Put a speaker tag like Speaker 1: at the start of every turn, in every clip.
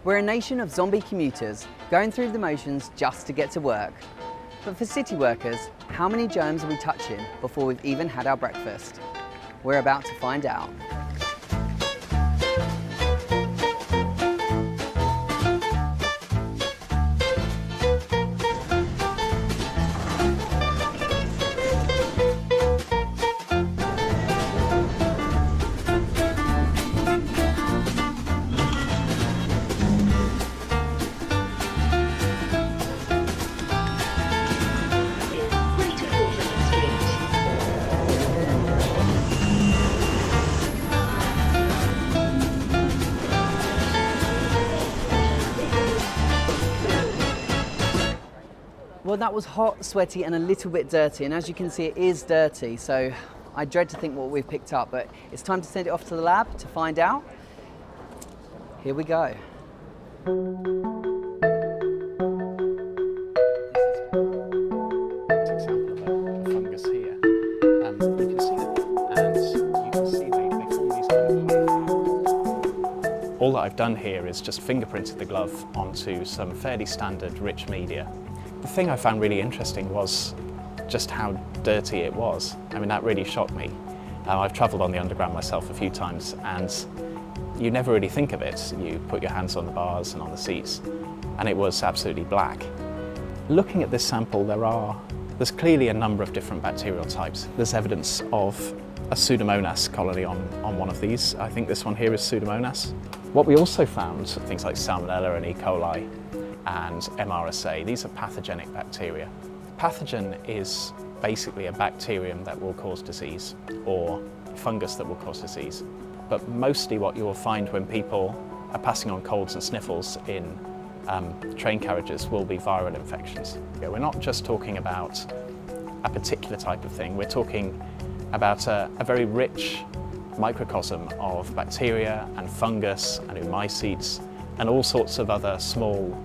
Speaker 1: We're a nation of zombie commuters, going through the motions just to get to work. But for city workers, how many germs are we touching before we've even had our breakfast? We're about to find out. Well, that was hot, sweaty and a little bit dirty, and as you can see it is dirty, so I dread to think what we've picked up, but it's time to send it off to the lab to find out. Here we go. This is an example of a fungus here, and you can see they form these kind of.
Speaker 2: All that I've done here is just fingerprinted the glove onto some fairly standard rich media. The thing I found really interesting was just how dirty it was. I mean, that really shocked me. I've travelled on the Underground myself a few times, and you never really think of it. You put your hands on the bars and on the seats, and it was absolutely black. Looking at this sample, there's clearly a number of different bacterial types. There's evidence of a Pseudomonas colony on one of these. I think this one here is Pseudomonas. What we also found, things like Salmonella and E. coli, and MRSA. These are pathogenic bacteria. Pathogen is basically a bacterium that will cause disease or fungus that will cause disease. But mostly what you will find when people are passing on colds and sniffles in train carriages will be viral infections. We're not just talking about a particular type of thing, we're talking about a very rich microcosm of bacteria and fungus and oomycetes and all sorts of other small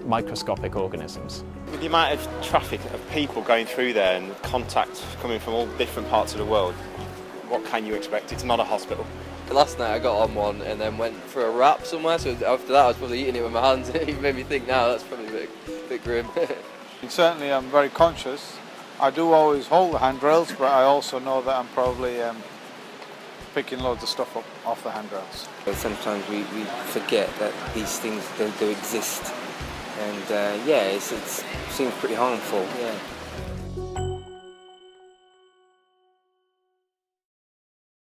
Speaker 2: microscopic organisms.
Speaker 3: With the amount of traffic of people going through there and contact coming from all different parts of the world, what can you expect? It's not a hospital.
Speaker 4: Last night I got on one and then went for a wrap somewhere, so after that I was probably eating it with my hands. It made me think now that's probably a bit grim.
Speaker 5: Certainly I'm very conscious. I do always hold the handrails, but I also know that I'm probably picking loads of stuff up off the handrails.
Speaker 6: Sometimes we forget that these things do exist, and yeah, it seems pretty harmful. Yeah.